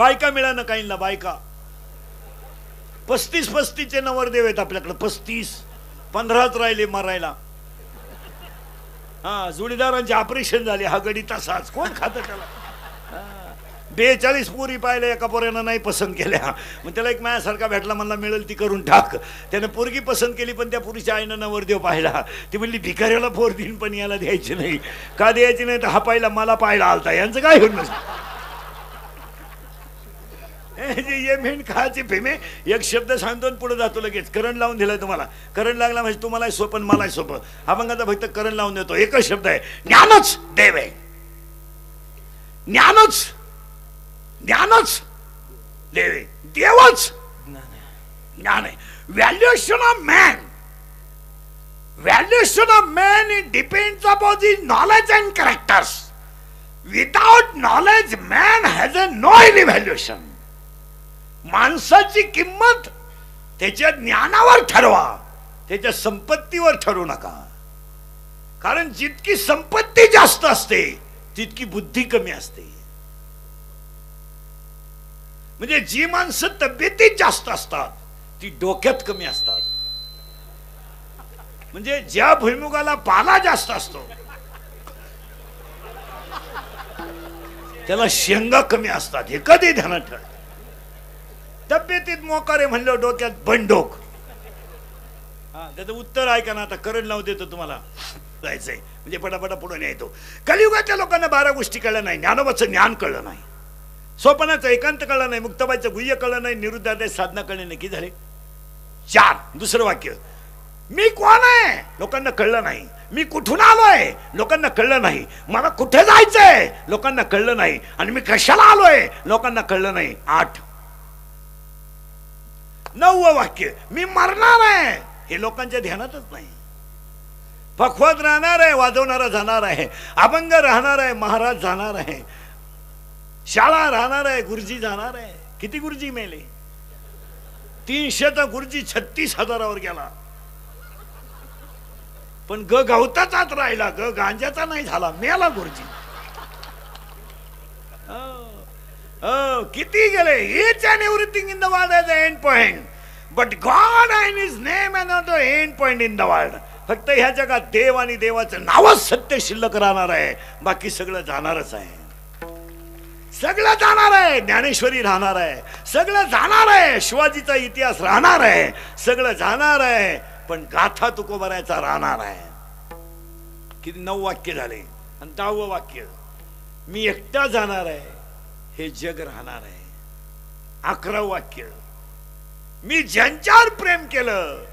बायका मिळालं काहींना, बायका 35-35चे नवरदेव आहेत आपल्याकडे, 35-15च राहिले मरायला. हा, जोडीदारांचे ऑपरेशन झाले, हा गडी तसाच, कोण खातं त्याला. 42 पोरी पाहिल्या, एका पोऱ्यानं नाही पसंत केल्या, मग त्याला एक माझ्यासारखा भेटला, म्हणला मिळेल ती करून टाक. त्यानं पोरगी पसंत केली, पण त्या पुरीच्या आईनं नवरदेव पाहिला. ती म्हणली भिकाऱ्याला पोर देईन पण याला द्यायची नाही. का द्यायची नाही? तर हा पाहिला मला पाहिला आलता, यांचं काय होईल नसतं. ये मेन खायचे फेमे. एक शब्द सांगतो पुढे जातो लगेच. करंट लावून दिलाय तुम्हाला. करंट लागला म्हणजे तुम्हालाही सोपं मलाही सोपं. आपण आता फक्त करंट लावून देतो. एकच शब्द आहे, ज्ञानच देव आहे. ज्ञानच ज्ञानच देव आहे. देवच ज्ञान आहे. Valuation of man, valuation of man it depends upon the knowledge and characters. Without knowledge man has a no any valuation. माणसाची किंमत त्याच्या ज्ञानावर ठरवा, त्याच्या संपत्तीवर ठरवू नका. कारण जितकी संपत्ती जास्त असते तितकी बुद्धी कमी असते. म्हणजे जी माणसं तब्येतीत जास्त असतात ती डोक्यात कमी असतात. म्हणजे ज्या भुईमुगाला पाला जास्त असतो त्याला शेंगा कमी असतात. हे कधी ध्यानात ठेवा. तब्येतीत मोकारे म्हणलं, डोक्यात बंडोक. त्याचं उत्तर ऐका ना. आता करंट लावून देतो तुम्हाला, जायचंय म्हणजे पटापटा पुढे न्यायतो. कलियुगातल्या लोकांना 12 गोष्टी कळल्या नाही. ज्ञानोबाचं ज्ञान कळलं नाही, सोपानाचं एकांत कळलं नाही, मुक्ताबाईचं गुह्य कळलं नाही, निरुद्धादेश साधना कळली नाही. किती झाले? 4. दुसरं वाक्य, मी कोण आहे लोकांना कळलं नाही. मी कुठून आलोय लोकांना कळलं नाही. मला कुठे जायचंय लोकांना कळलं नाही. आणि मी कशाला आलोय लोकांना कळलं नाही. 8. 9वं वाक्य, मी मरणार आहे हे लोकांच्या ध्यानातच नाही. पखवात राहणार आहे, वाजवणारा जाणार आहे. अभंग राहणार आहे, महाराज जाणार आहे. शाळा राहणार आहे, गुरुजी जाणार आहे. किती गुरुजी मेले? 300चा गुरुजी 36,000वर गेला. पण ग गवताचाच राहिला, ग गांजाचा नाही झाला, मेला गुरुजी. किती गेले? each and everything in the world has an end point, but God and His name are not the end point in the world. फक्त ह्या जगात देव आणि देवाचं नावच सत्य शिल्लक राहणार आहे. बाकी सगळं जाणारच आहे. सगळं जाणार आहे. ज्ञानेश्वरी राहणार आहे, सगळं जाणार आहे. शिवाजीचा इतिहास राहणार आहे, सगळं जाणार आहे. पण गाथा तुकोबरायचा राहणार आहे. किती? 9 वाक्य झाले. आणि 10वं वाक्य, मी एकटा जाणार आहे हे जग राहणार आहे. 11वं वाक्य, मी ज्यांच्यावर प्रेम केलं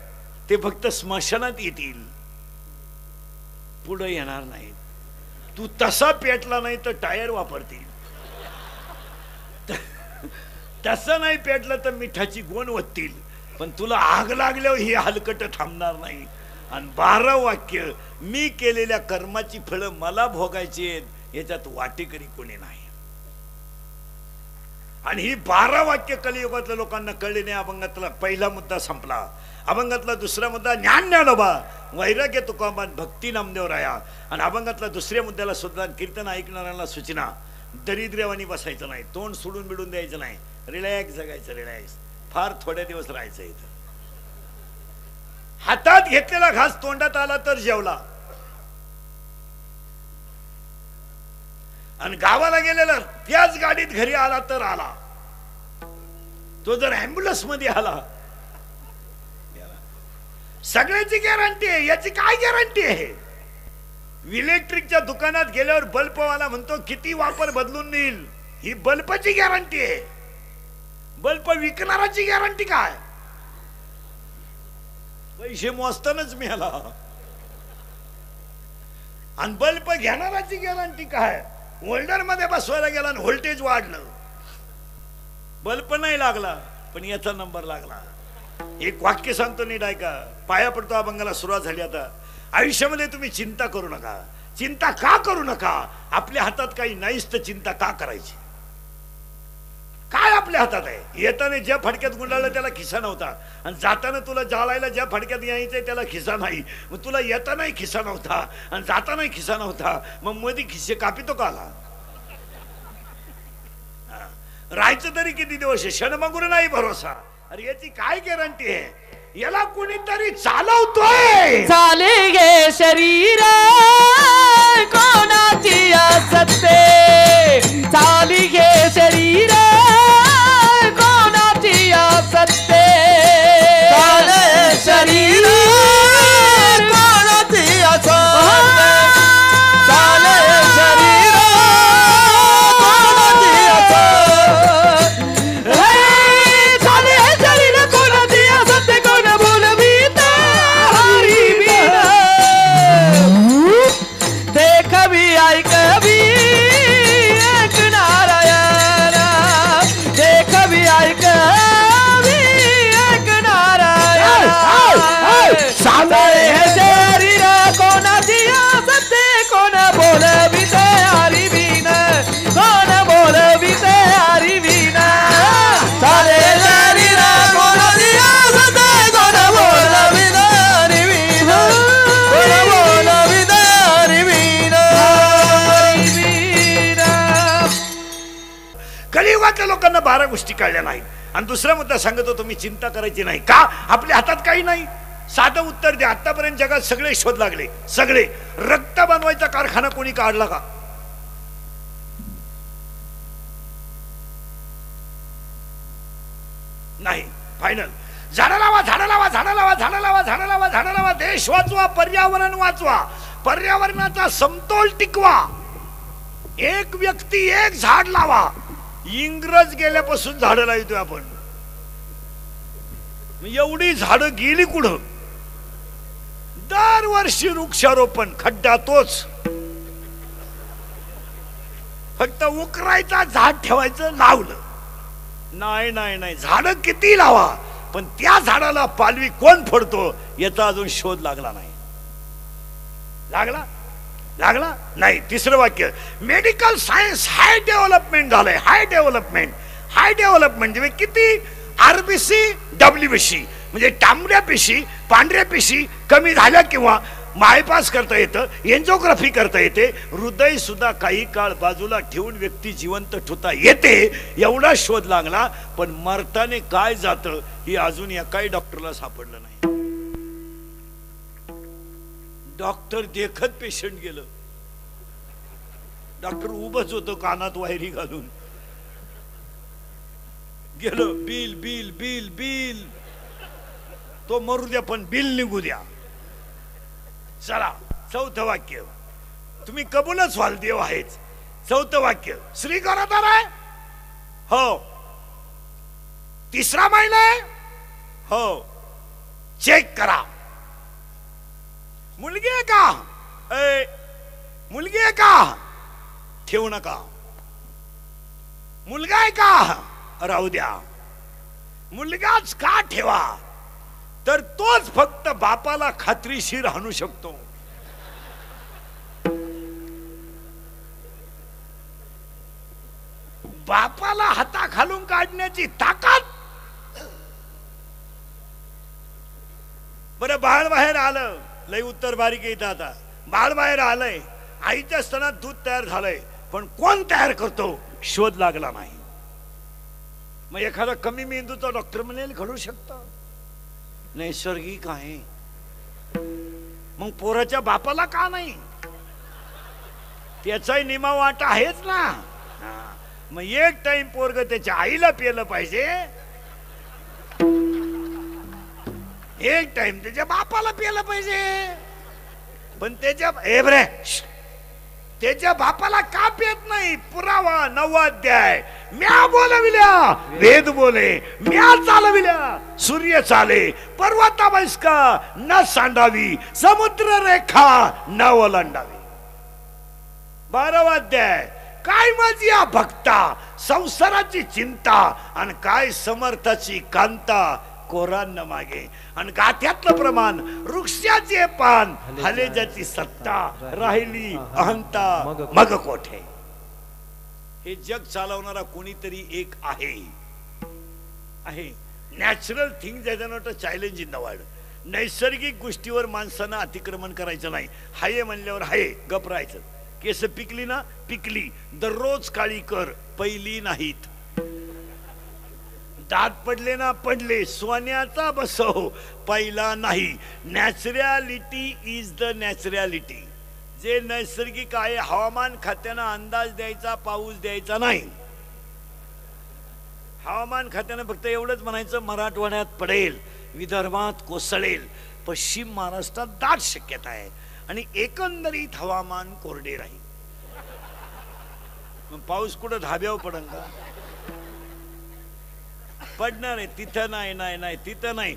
ते फक्त स्मशानात येतील, पुढे येणार नाही. तू तसा पेटला नाही तर टायर वापरतील, तसं नाही पेटलं तर मिठाची गोण ओततील, पण तुला आग लागल्यावर ही हलकट थांबणार नाही. आणि 12वं वाक्य, मी केलेल्या कर्माची फळं मला भोगायची आहेत, याच्यात वाटेकरी कोणी नाही. आणि ही 12 वाक्य कलियुगातल्या लोकांना कळले नाही. अभंगातला पहिला मुद्दा संपला. अभंगातला दुसरा मुद्दा ज्ञान ज्ञानोबा, वैराग्य तुकोबा, भक्ती नामदेव राया. आणि अभंगातला दुसऱ्या मुद्द्याला सुद्धा कीर्तन ऐकणाऱ्यांना सूचना, दरिद्र्यवानी बसायचं नाही, तोंड सोडून बिडून द्यायचं नाही, रिलॅक्स जगायचं. रिलॅक्स, फार थोडे दिवस राहायचं इथं. हातात घेतलेला घास तोंडात आला तर जेवला, आणि गावाला गेलेला त्याच गाडीत घरी आला तर आला. तो जर ॲम्ब्युलन्स मध्ये आला, सगळ्याची गॅरंटी आहे. याची काय गॅरंटी आहे? इलेक्ट्रिकच्या दुकानात गेल्यावर बल्बवाला म्हणतो किती वापर बदलून देईल, ही बल्बची गॅरंटी आहे. बल्ब विकणाराची गॅरंटी काय? पैसे मोजतानाच मिळाला. आणि बल्ब घेणाराची गॅरंटी काय? होल्डर मध्ये बसवायला गेला आणि व्होल्टेज वाढलं, बल्ब नाही लागला पण याचा नंबर लागला. एक वाक्य सांगतो नीट ऐका, पाया पडतो. अभंगाला सुरुवात झाली. आता आयुष्यामध्ये तुम्ही चिंता करू नका. चिंता का करू नका? आपल्या हातात काही नाहीच तर चिंता का करायची? काय आपल्या हातात आहे? येताना ज्या फडक्यात गुंडाळलं त्याला खिसा नव्हता, आणि जाताना तुला जाळायला ज्या फडक्यात यायचंय त्याला खिसा नाही. मग तुला येतानाही खिसा नव्हता आणि जातानाही खिसा नव्हता, मग मध्ये खिसे कापितो का आला? राहायचं तरी किती दिवस आहे, क्षणमगुर नाही भरोसा. अरे याची काय गॅरंटी आहे? याला कोणीतरी चालवतोय. चाले गे शरीर कोणाची असते, चाली गे शरीर कोणाची असते, चाले शरीर कोणाची असते, चाले शरीर कोणाची असते, चाले शरीर कोणाची असते, कोण बोलवीत हरी बिन, देखवी ऐकवी एक नारायण, देखवी ऐकवी एक नारायण, चाले शरीर कोणाची असते, कोण बोलवीत हरी बिन, कोण बोलवीत हरी बिन, चाले शरीर कोणाची असते, कोण बोलवीत हरी बिन, कोण बोलवीत हरी बिन, हरी बिन. कलियुगातल्या लोकांना 12 गोष्टी कळल्या नाहीत. आणि दुसरा मुद्दा सांगत होतो मी, चिंता करायची नाही. का? आपल्या हातात काही नाही. साधं उत्तर द्या. आतापर्यंत जगात सगळे शोध लागले, सगळे. रक्त बनवायचा कारखाना कोणी काढला का? नाही. फायनल. झाडं लावा, झाडं लावा, झाडं लावा, झाडं लावा, झाडं लावा, झाडं लावा. देश वाचवा, पर्यावरण वाचवा, पर्यावरणाचा समतोल टिकवा. एक व्यक्ती एक झाड लावा. इंग्रज गेल्यापासून झाडं लावतोय आपण. एवढी झाडं गेली कुठं? दरवर्षी वृक्षारोपण. खड्डा तोच, फक्त उकरायचा, झाड ठेवायचं, लावलं. नाही नाही नाही, झाड किती लावा, पण त्या झाडाला पालवी कोण फोडतो याचा अजून शोध लागला नाही. लागला? लागला नाही. तिसरं वाक्य, मेडिकल सायन्स हाय डेव्हलपमेंट झालंय. हाय डेव्हलपमेंट. हाय डेव्हलपमेंट म्हणजे किती? आरबीसी, डब्ल्यूबीसी म्हणजे तांबड्या पेशी, पांढऱ्या पेशी कमी झाल्या किंवा बायपास करता येतं, एन्जिओग्राफी करता येते, हृदय सुद्धा काही काळ बाजूला ठेवून व्यक्ती जिवंत ठेवता येते. एवढा शोध लागला, पण मरताने काय जातं हे अजून एकाही डॉक्टरला सापडलं नाही. डॉक्टर देखत पेशंट गेलं. डॉक्टर उभंच होतं, कानात वायरी घालून. गेलं. Bill bill bill bill. तो मरू द्या, पण बिल निघू द्या. चला, चौथं वाक्य. तुम्ही कबूलच व्हाल, देव आहेच. चौथं वाक्य, श्री गरोदर आहे? हो. तिसरा महिना आहे? हो. चेक करा. मुलगी आहे का? मुलगी आहे का? ठेवू नका. मुलगा आहे का? राहू द्या. मुलगाच का ठेवा? तर तोच फक्त बापाला खात्रीशीर आणू शकतो. बापाला हाताखालून काढण्याची ताकद. बरं, बाळ बाहेर आलं. लय उत्तर बारीक येत. आता बाळ बाहेर आलंय, आईच्या स्तनात दूध तयार झालंय, पण कोण तयार करतो शोध लागला नाही. मग एखादा कमी मेंदूचा डॉक्टर म्हणेल घडू शकतं, नैसर्गिक आहे. मग पोराच्या बापाला का नाही? त्याचाही निमा वाटा आहेच ना. मग एक टाइम पोरग त्याच्या आईला पिलं पाहिजे, एक टाइम त्याच्या बापाला पिलं पाहिजे. पण त्याच्या बापाला का पेत नाही? पुरावा 9वा अध्याय. म्या बोलविल्या, वेद बोले, म्या चालविल्या, सूर्य चाले, पर्वता बैसका न सांडावी, समुद्र रेखा न ओलांडावी. 12वा अध्याय. काय माझी या भक्ता, संसाराची चिंता, आणि काय समर्थाची कांता, कोरांना मागे. आणि गाथ्यातलं प्रमाण, वृक्षाचे पान, हलेजाची सत्ता, राहिली अहंता मग कोठे. हे जग चालवणारा कोणीतरी एक आहे. Natural things are not a challenge in the world. नैसर्गिक गोष्टीवर माणसानं अतिक्रमण करायचं नाही. हाये म्हणल्यावर हाये, गप राहायचं. केस पिकली ना पिकली, दररोज काळी कर, पहिली नाहीत. दात पडले ना पडले, सोन्याचा बसव पहिला नाही. Naturality is the naturality. जे नैसर्गिक आहे, हवामान खात्यानं अंदाज द्यायचा, पाऊस द्यायचा नाही. हवामान खात्यानं फक्त एवढंच म्हणायचं मराठवाड्यात पडेल, विदर्भात कोसळेल, पश्चिम महाराष्ट्रात दाट शक्यता आहे आणि एकंदरीत हवामान कोरडे राहील. मग पाऊस कुठं धाब्यावर पडन का? पडणार आहे. तिथं नाही, नाही नाही तिथं नाही.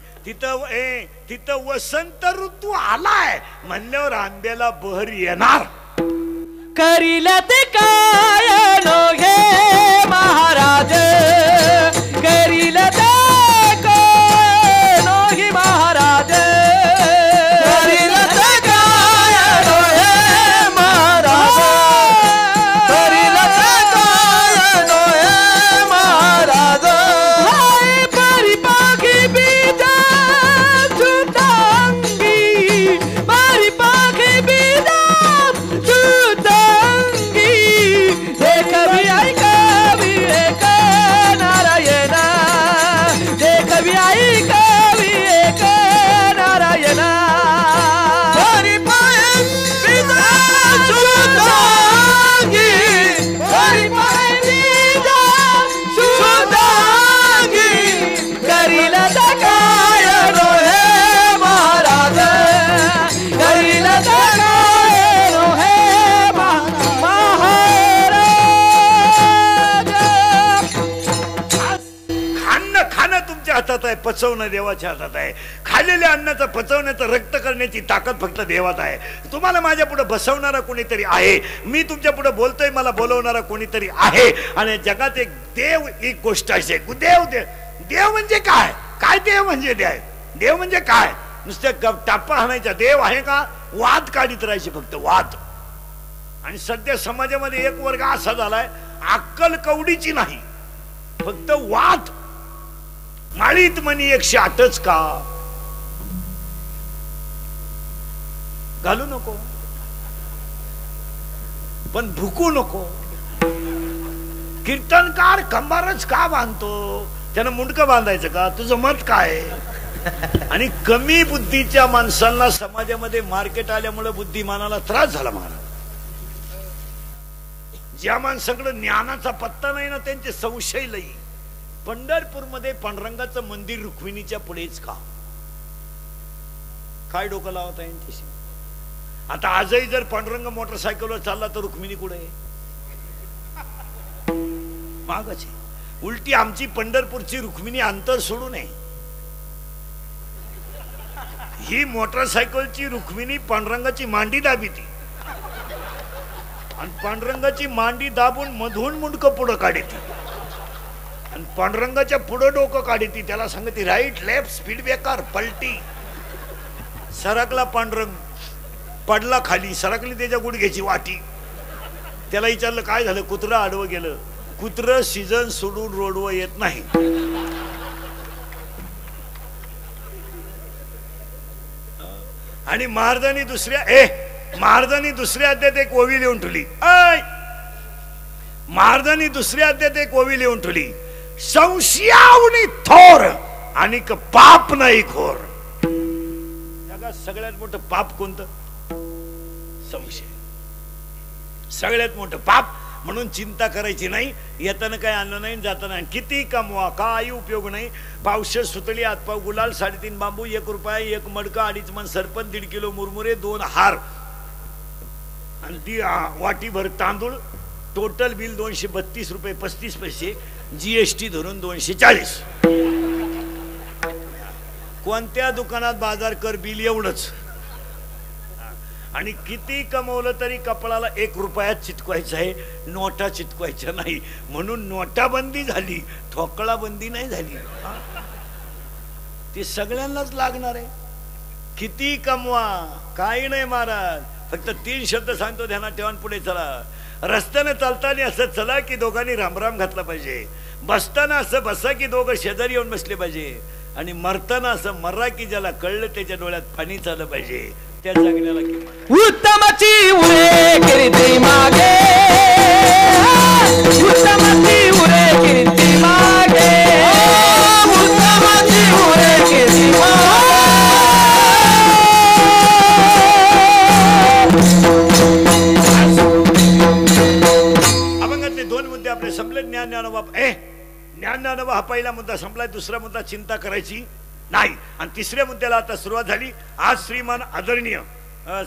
तिथं वसंत ऋतू आलाय म्हणल्यावर आंब्याला बहर येणार. करील ते काय नो हे महाराज, करील ते काय नो हे महाराज, करील ते काय नो हे महाराज, करील ते काय नो हे महाराज. हाय परिपाखी बीज छुटांगी, परिपाखी बीज हातात आहे, पचवणं देवाच्या हातात आहे. खाल्लेल्या अन्नाचं पचवण्याचं, रक्त करण्याची ताकद फक्त देवात आहे. तुम्हाला माझ्या पुढे बसवणारा कोणीतरी आहे, मी तुमच्या पुढे बोलतोय, मला बोलवणारा कोणीतरी आहे. आणि जगात एक देव, एक गोष्ट अशी आहे. देव म्हणजे काय? काय देव म्हणजे देव म्हणजे काय? नुसत्या टापा हाणायचा देव आहे का? वाद काढीत राहायचे फक्त, वाद. आणि सध्या समाजामध्ये एक वर्ग असा झालाय, अक्कल कवडीची नाही, फक्त वाद. माळीत मनी 108च का? घालू नको, पण भुकू नको. कीर्तनकार कंबारच का बांधतो? त्यानं मुंडकं बांधायचं का? तुझं मत काय? आणि कमी बुद्धीच्या माणसांना समाजामध्ये मार्केट आल्यामुळे बुद्धिमानाला त्रास झाला. महाराज, ज्या माणसाकडे ज्ञानाचा पत्ता नाही ना, त्यांचे संशय लई. पंढरपूरमध्ये पांडुरंगाचं मंदिर रुक्मिणीच्या पुढेच का? काय डोकं लावत आहे यांच्याशी? आता आजही जर पांडुरंग मोटरसायकलवर चालला तर रुक्मिणी कुठे आहे? मागच आहे. उलटी आमची पंढरपूरची रुक्मिणी अंतर सोडू नये. ही मोटरसायकलची रुक्मिणी पांडुरंगाची मांडी दाबी ती, आणि पांडुरंगाची मांडी दाबून मधून मुंडकं पुढं काढते, आणि पांडुरंगाच्या पुढं डोकं काढते. त्याला सांगते राईट लेफ्ट स्पीड ब्रेकर, पलटी. सरकला पांडुरंग, पडला खाली, सरकली त्याच्या गुडघ्याची वाटी. त्याला विचारलं काय झालं? कुत्रं आडवं गेलं. कुत्रं सीझन सोडून रोडवर येत नाही. आणि महाराजांनी दुसऱ्या अध्यायात एक ओवी लिहून ठेवली. महाराजांनी दुसऱ्या अध्यायात एक ओवी लिहून ठेवली. संशयावनी थोर आणि पाप नाही खोर. जगात सगळ्यात मोठं पाप कोणतं? संशय. सगळ्यात मोठं पाप. म्हणून चिंता करायची नाही. येताना काय आणलं नाही, जाताना किती कमवा, काही उपयोग नाही. पावशे सुतळी, हातपाव गुलाल, 3.5 बांबू, 1 रुपया, 1 मडका, 2.5 मन सरपण, 1.5 किलो मुरमुरे, 2 हार आणि ती वाटीभर तांदूळ. टोटल बिल 232 रुपये 35 पैसे, जीएसटी धरून 240. कोणत्या दुकानात बाजार कर बिल एवढंच. आणि किती कमवलं तरी कपडाला 1 रुपया चिटकवायचा आहे, नोटा चिटकवायच्या नाही. म्हणून नोटाबंदी झाली, ठोकळा बंदी नाही झाली. ती सगळ्यांनाच लागणार आहे. किती कमवा, काही नाही महाराज. फक्त 3 शब्द सांगतो, ध्यानात ठेवा, पुढे चला. रस्त्याने चालताना असं चला की दोघांनी रामराम घातला पाहिजे. बसताना असं बसा की दोघं शेजारी येऊन बसले पाहिजे. आणि मरताना असं मर्रा की ज्याला कळलं त्याच्या डोळ्यात पाणी चाललं पाहिजे. त्या जगण्याला उत्तमची उरे कीर्ती मागे, उत्तमची उरे कीर्ती मागे. ज्ञानानुभव हा पहिला मुद्दा संपलाय. दुसरा मुद्दा चिंता करायची नाही. आणि तिसऱ्या मुद्द्याला आता सुरुवात झाली. आज श्रीमान आदरणीय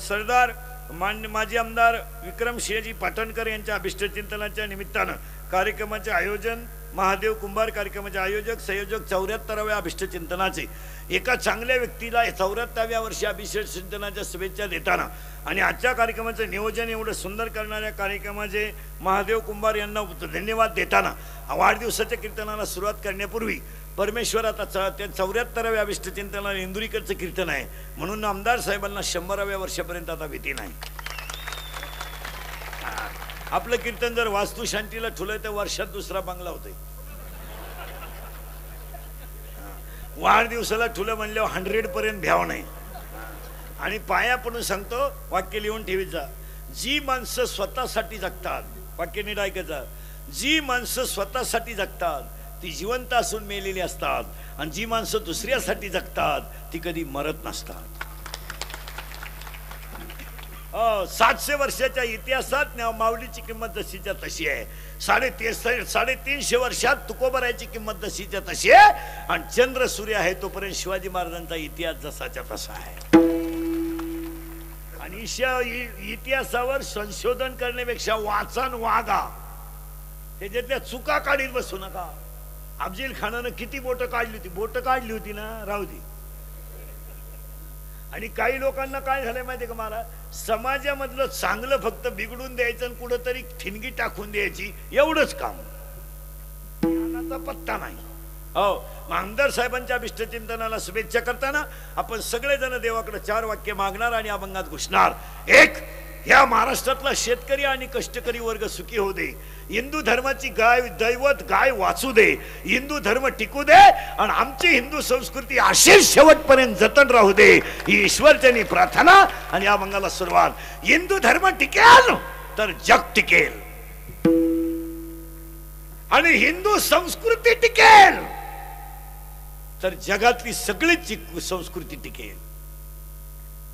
सरदार मान्य माजी आमदार विक्रमसिंहजी पाटणकर यांच्या अभिष्टचिंतनाच्या निमित्तानं कार्यक्रमाचे आयोजन महादेव कुंभार, कार्यक्रमाचे आयोजक संयोजक 74व्या अभिष्टचिंतनाचे एका चांगल्या व्यक्तीला 74व्या वर्षी अभिष्टचिंतनाच्या शुभेच्छा देताना आणि आजच्या कार्यक्रमाचं नियोजन एवढं सुंदर करणाऱ्या कार्यक्रमाचे महादेव कुंभार यांना धन्यवाद देताना वाढदिवसाच्या कीर्तनाला सुरुवात करण्यापूर्वी परमेश्वर आता त्या 74व्या अभिष्टचिंतनाला इंदुरीकरचं कीर्तन आहे म्हणून आमदार साहेबांना 100व्या वर्षापर्यंत आता भीती नाही. आपलं कीर्तन जर वास्तुशांतीला ठुलंय तर वर्षात दुसरा बंगला होतोय. वाढदिवसाला ठुलं म्हणल्यावर 100 पर्यंत भ्याव नाही. आणि पाया पडून सांगतो, वाक्य लिहून ठेवायचा. जी माणसं स्वतःसाठी जगतात, वाक्य नीट ऐकायचं, जी माणसं स्वतःसाठी जगतात ती जिवंत असून मेलेली असतात आणि जी माणसं दुसऱ्यासाठी जगतात ती कधी मरत नसतात. 700 वर्षाच्या इतिहासात माऊलीची किंमत जशीच्या तशी आहे. 350 वर्षात तुकोबरायची किंमत जशीच्या तशी आहे आणि चंद्र सूर्य आहे तोपर्यंत शिवाजी महाराजांचा इतिहास जसाच्या तसा आहे. आणि इतिहासावर संशोधन करण्यापेक्षा वाचन वागा, त्याच्यातल्या चुका काढीत बसू नका. अफजल खानानं किती बोटं काढली होती ना, राहू दे. आणि काही लोकांना काय झालंय माहितीये का महाराज, समाजामधलं चांगलं फक्त बिघडून द्यायचं आणि कुठंतरी ठिणगी टाकून द्यायची एवढंच काम, ज्ञानाचा पत्ता नाही. हो, आमदार साहेबांच्या अभिष्टचिंतनाला शुभेच्छा करताना आपण सगळेजण देवाकडे 4 वाक्य मागणार आणि अभंगात घुसणार. एक, या महाराष्ट्रातला शेतकरी आणि कष्टकरी वर्ग सुखी होऊ दे. हिंदू धर्माची दैवत गाय वाचू दे. हिंदू धर्म टिकू दे आणि आमची हिंदू संस्कृती अशीच शेवटपर्यंत जतन राहू दे ही ईश्वरचरणी प्रार्थना. आणि या अभंगाला सुरुवात. हिंदू धर्म टिकेल तर जग टिकेल आणि हिंदू संस्कृती टिकेल तर जगातली सगळीच संस्कृती टिकेल.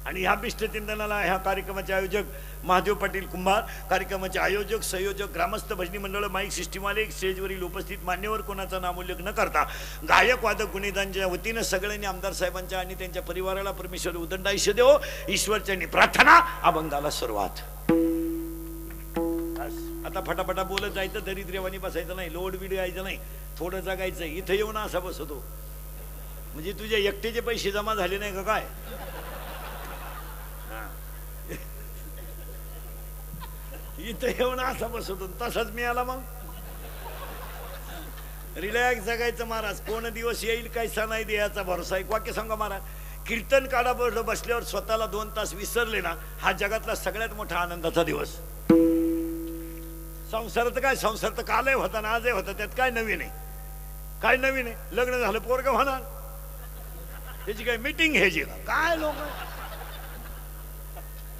आणि ह्या अभिष्टचिंतनाला ह्या कार्यक्रमाचे आयोजक महादेव पाटील कुंभार, कार्यक्रमाचे आयोजक संयोजक ग्रामस्थ भजनी मंडळ माईक सिस्टीमवाले स्टेजवरील उपस्थित मान्यवर कोणाचा नामोल्लेख न करता गायक वादक गुणेदांच्या वतीनं सगळ्यांनी आमदार साहेबांच्या आणि त्यांच्या परिवाराला परमेश्वर उदंड आयुष्य देवो ईश्वरचरणी प्रार्थना. अभंगाला सुरुवात. आता फटाफटा बोलत जायचं, दरिद्र्यवानी बसायचं नाही, लोड बीड यायचं नाही, थोडं जगायचं. इथं येऊन असा बसतो म्हणजे तुझे एकटेचे पैसे जमा झाले नाही का काय? इथं येऊन असा बसवतो तसाच मी आला. मग रिलॅक्स जगायचं महाराज. कोण दिवस येईल कैसा नाही द्यायचा भरोसा. एक वाक्य सांगा महाराज, कीर्तन काढा बसल्यावर स्वतःला 2 तास विसरले ना, हा जगातला सगळ्यात मोठा आनंदाचा दिवस. संसारात काय, संसार तर कालही होता ना आजही होता, त्यात काय नवीन आहे? काय नवीन आहे? लग्न झालं पोरगं होणार, त्याची काय मीटिंग घ्यायची का काय?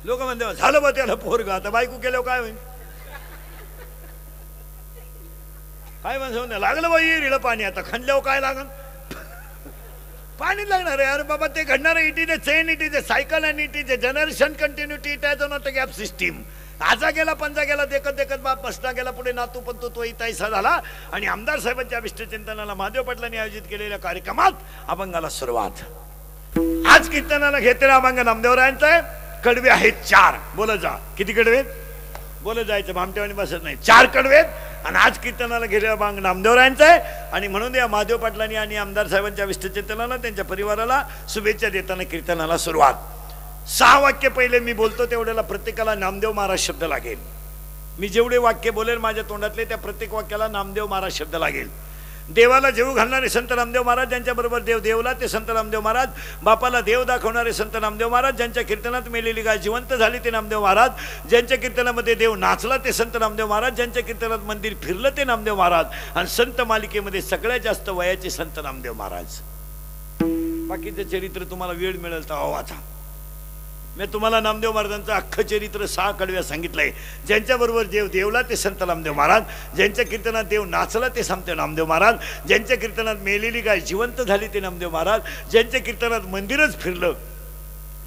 लोक म्हणते झालं बा त्याला पोरगं, आता बायको केल्यावर काय होईल? काय म्हणतो लागलं बाई रिळ पाणी, आता खणल्यावर काय लागल? पाणी लागणार आहे. अरे बाबा ते घडणार. It is a chain, it is a cycle and it is a generation continuity. It is not a gap system. आजा गेला पंजा गेला, देखत देखत बाप बसला गेला पुढे नातू पण तो तैसा झाला. आणि आमदार साहेबांच्या अभिष्टचिंतनाला महादेव पाटलांनी आयोजित केलेल्या कार्यक्रमात अभंगाला सुरुवात. आज कीर्तनाला घेतलेला अभंग नामदेवरायांचा आहे. कडवे आहेत 4. बोलत जा. किती कडवे? बोलत जायचं, भामटेवाणी बसत नाही. 4 कडवेत. आणि आज कीर्तनाला गेलेला अभंग नामदेवरायांचा आहे. आणि म्हणून या महादेव पाटलांनी आणि आमदार साहेबांच्या अभिष्टचिंतनाला त्यांच्या परिवाराला शुभेच्छा देताना कीर्तनाला सुरुवात. 6 वाक्य पहिले मी बोलतो तेवढ्याला प्रत्येकाला नामदेव महाराज शब्द लागेल. मी जेवढे वाक्य बोलेल माझ्या तोंडातले त्या प्रत्येक वाक्याला नामदेव महाराज शब्द लागेल. देवाला जेवू घालणारे संत नामदेव महाराज, ज्यांच्या बरोबर देव देवला ते संत नामदेव महाराज. बापाला देव दाखवणारे संत नामदेव महाराज, ज्यांच्या कीर्तनात मेलेली गाय जिवंत झाली ते नामदेव महाराज. ज्यांच्या कीर्तनामध्ये देव नाचला ते संत नामदेव महाराज. ज्यांच्या कीर्तनात मंदिर फिरलं ते नामदेव महाराज. आणि संत मालिकेमध्ये सगळ्यात जास्त वयाचे संत नामदेव महाराज. बाकीचं चरित्र तुम्हाला वेळ मिळेल तर वाचा. मी तुम्हाला नामदेव महाराजांचं अख्खं चरित्र 6 कडव्या सांगितलंय. ज्यांच्या बरोबर देव देवला ते संत नामदेव महाराज. ज्यांच्या कीर्तनात देव नाचला ते संत नामदेव महाराज. ज्यांच्या कीर्तनात मेलेली गाय जिवंत झाली ते नामदेव महाराज. ज्यांच्या कीर्तनात मंदिरच फिरलं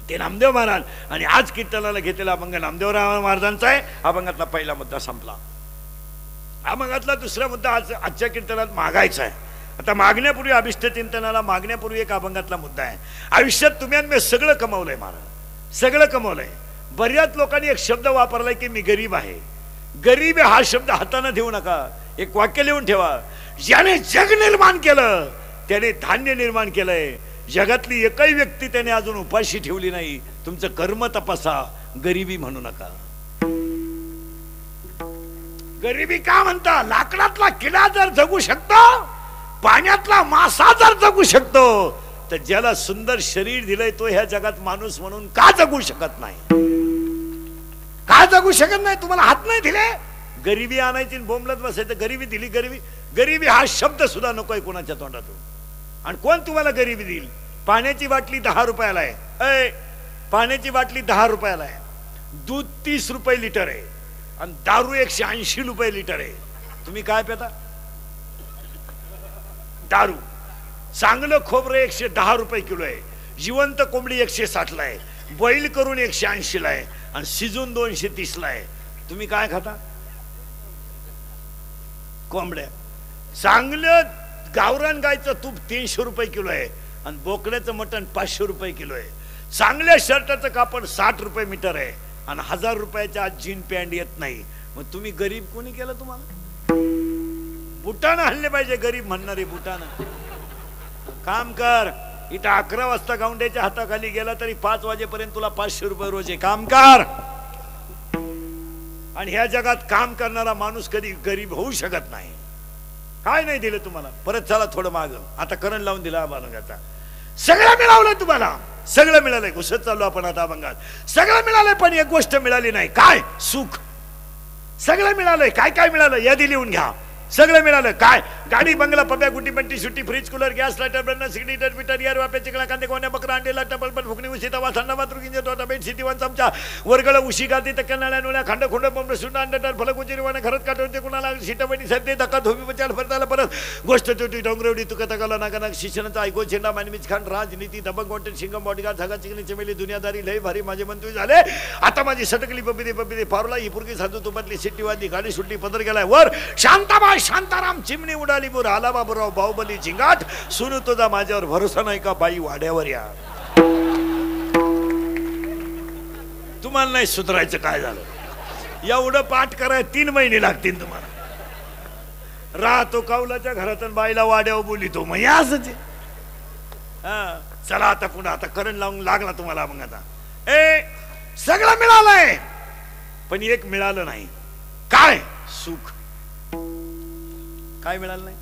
ते नामदेव महाराज. आणि आज कीर्तनाला घेतलेला अभंग नामदेवराव महाराजांचा आहे. अभंगातला पहिला मुद्दा संपला. अभंगातला दुसरा मुद्दा आजच्या कीर्तनात मागायचा आहे. आता मागण्यापूर्वी अभिष्ट चिंतनाला मागण्यापूर्वी एक अभंगातला मुद्दा आहे. आयुष्यात तुम्ही आणि मी सगळं कमवलंय महाराज, सगळं कमवलंय. बऱ्याच लोकांनी एक शब्द वापरलाय की मी गरीब आहे. गरीब हा शब्द हाताने ठेवू नका, एक वाक्य लिहून ठेवा. ज्याने जग निर्माण केलं त्याने धान्य निर्माण केलंय. जगातली एकही व्यक्ती त्याने अजून उपाशी ठेवली नाही. तुमचं कर्म तपासा, गरिबी म्हणू नका. गरिबी का म्हणता? लाकडातला किडा जर जगू शकतो, पाण्यातला मासा जर जगू शकतो, तर ज्याला सुंदर शरीर दिलंय तो ह्या जगात माणूस म्हणून का जगू शकत नाही? का जगू शकत नाही? तुम्हाला हात नाही दिले, गरिबी आणायची बोंबलत बसायचं. गरिबी दिली, गरिबी. गरिबी हा शब्द सुद्धा नकोय कोणाच्या तोंडातून. आणि कोण तुम्हाला गरिबी देईल? पाण्याची बाटली 10 रुपयाला आहे. पाण्याची बाटली 10 रुपयाला आहे. दूध 30 रुपये लिटर आहे आणि दारू 180 रुपये लिटर आहे. तुम्ही काय पिता? दारू. चांगलं खोबरं 110 रुपये किलो आहे. जिवंत कोंबडी 160 ला आहे. बॉईल करून 180 ला आहे आणि शिजून 230 ला आहे. तुम्ही काय खाता? कोंबड्या. चांगलं गावरान गायचं तूप 300 रुपये किलो आहे आणि बोकड्याचं मटण 500 रुपये किलो आहे. चांगल्या शर्टाचं कापड 60 रुपये मीटर आहे आणि 1000 रुपयाच्या आज जीन पॅन्ट येत नाही. मग तुम्ही गरीब कोणी केलं तुम्हाला? बुटानं हल्ले पाहिजे गरीब म्हणणारे. बुटानं काम कर. इथं 11 वाजता गावंड्याच्या हाताखाली गेला तरी 5 वाजेपर्यंत तुला 500 रुपये रोज आहे. काम कर. आणि ह्या जगात काम करणारा माणूस कधी गरीब होऊ शकत नाही. काय नाही दिलं तुम्हाला? परत चला थोडं माग. आता करंट लावून दिला अभंगाचा. सगळं मिळवलं तुम्हाला, सगळं मिळालंय. घुसत चाललो आपण आता अभंगात. सगळं मिळालंय पण एक गोष्ट मिळाली नाही. काय? सुख. सगळं मिळालंय. काय काय मिळालं यादी लिहून घ्या. सगळं मिळालं. काय? गाडी, बंगला, पब्या, गुटी, बंटी, सुट्टी, fridge, cooler, gas, lighter, burner, सिग्नेटर, मीटर, एअर, वाप्या, चिकला, कांदे, कोण्या, बकरा, अंडेला, टपल, पण फुकणी, उशी, तवा, थंडा, बाथरूम, टोटा, बेड, सिटी, वन चमचा, वर्गळ, उशी, गादी, तक्क्या, नळ्या, नोळ्या, खंड, खोंड, बंब, सुंड, अंडटर, फलक, उची, रिवाणा, खरत, काटवते, कुणाला शिटाबणी, सध्या, धक्का, धोबी, बचाल, फरताला, परत गोष्ट तुटी, डोंगरवडी, तुका, तकाला, नाका, शिक्षणाचा ऐकून, शेंडा, मानवीच खान, राजनीती, दबंग, वॉन्टेड, शिंगम, बॉडीगार्ड, सगळा चिकनी, चमेली, दुनियादारी, लय भारी माझे मंत्री झाले. आता माझी सटकली बबिदे बबिदे पावला. ही पुरगी साधू तुपातली सिट्टीवादी, गाडी सुट्टी, पदर गेलाय वर. शांताबाई शांताराम चिमणी उडाली बुर. आला बाबूराव बाहुबली झिंगाट. सुनू तुझा माझ्यावर भरोसा नाही का? बाई वाड्यावर या. तुम्हाला नाही सुधारायचं. काय झालं? एवढं पाठ कराय 3 महिने लागतील तुम्हाला. राहतो कौलाच्या घरात बाईला वाड्यावर बोलितो. मग या असंच. चला आता पुन्हा. आता करंट लावून लागला तुम्हाला. मग आता सगळं मिळालंय पण एक मिळालं नाही. काय? सुख. काय मिळालं नाही?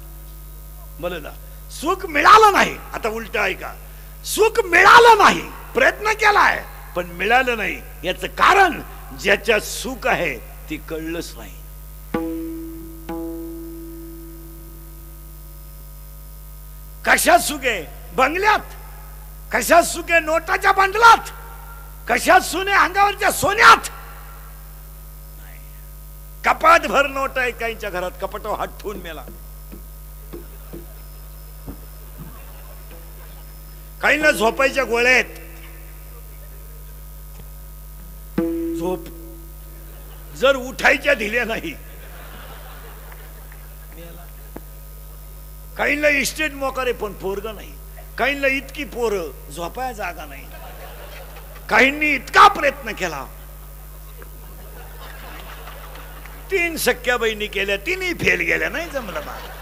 बोल ना. सुख मिळालं नाही. आता उलट ऐका. सुख मिळालं नाही, प्रयत्न केलाय पण मिळालं नाही. याचं कारण ज्याच्यात सुख आहे ती कळलंच नाही. कशात सुख आहे? बंगल्यात. कशात सुख आहे? नोटाच्या बंडलात. कशात सुने? अंगावरच्या सोन्यात. कपाट भर नोट आहे काहींच्या घरात. कपाटो हात ठेवून मेला. काहींना झोपायच्या गोळ्या आहेत. झोप जर उठायच्या दिल्या नाही. काहींना इस्टेट मोकारे पण पोरग नाही. काहींना इतकी पोरं झोपाया जागा नाही. काहींनी इतका प्रयत्न केला. 3 सख्या बहिणी केल्या, 3ही फेल गेल्या. नाही जमलं मला.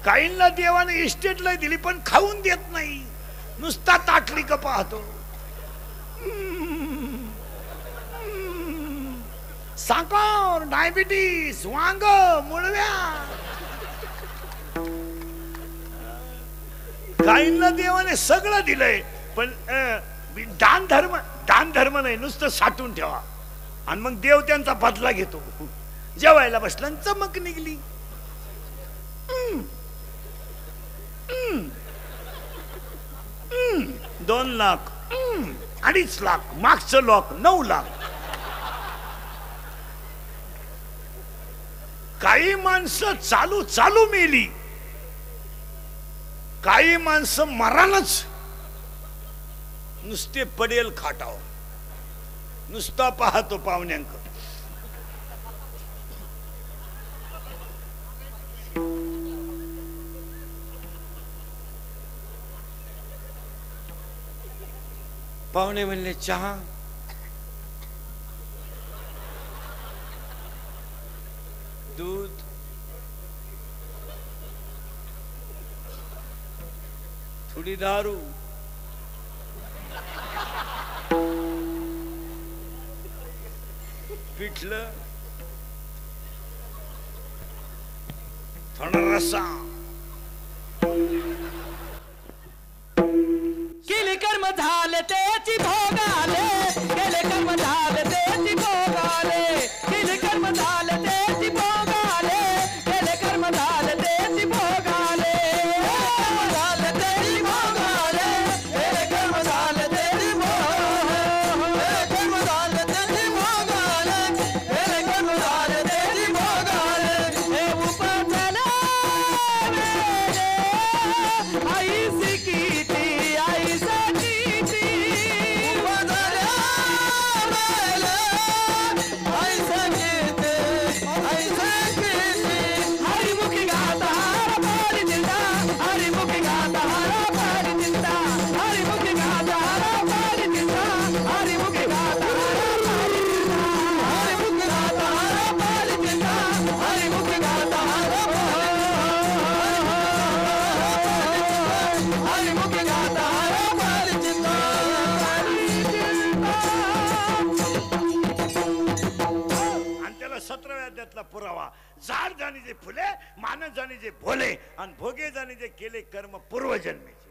काहींना देवाने इस्टेट लय दिली पण खाऊन देत नाही. नुसता ताटली का पाहतो. साखर, डायबिटीस, वांग, मुळव्या. काहींना देवाने सगळं दिलंय पण दान धर्म नाही. नुसतं साठवून ठेवा आणि मग देव त्यांचा बदला घेतो. जेवायला बसला चमक निघली. 2 लाख, 2.5 लाख, मागचं लॉक 9 लाख. काही माणसं चालू चालू मेली. काही माणसं मरानच. नुसते पडेल खाटाव. नुसता पाहतो पाहुण्यांक. पाहुणे म्हणले चहा. दूध. थोडी दारू. पिठलं. थोडा रस्सा. केले कर्म झाले त्याची भोगाले, केले कर्म झाले त्याची भोगाले, केले कर्म झाले त्याची भोगाले, केले कर्म झाले त्याची भोगाले, कर्म झाले त्याची भोगाले, केले कर्म झाले त्याची भोगाले, कर्म झाले त्याची भोगाले, केले कर्म झाले त्याची भोगाले. हे उपजला आई सिकिती आई सकिती उपजला आई सकिती आई सकिती. हरिमुखी गाता हार पारी दिंदा, हरिमुखी गाता हार पारी दिंदा, हरिमुखी गाता हार पारी दिंदा, हरिमुखी गाता हार पारी दिंदा, हरिमुखी गाता हार पारी दिंदा, हरिमुखी गाता हार हरिमुखी गाता हार पारी दिंदा. आणि त्याला 17व्या अध्यायातला पुरावा. झाड जाणीचे फुले, मानस जाणीचे भोले, आणि भोगे जाणीचे केले कर्म पूर्वजन्मीचे.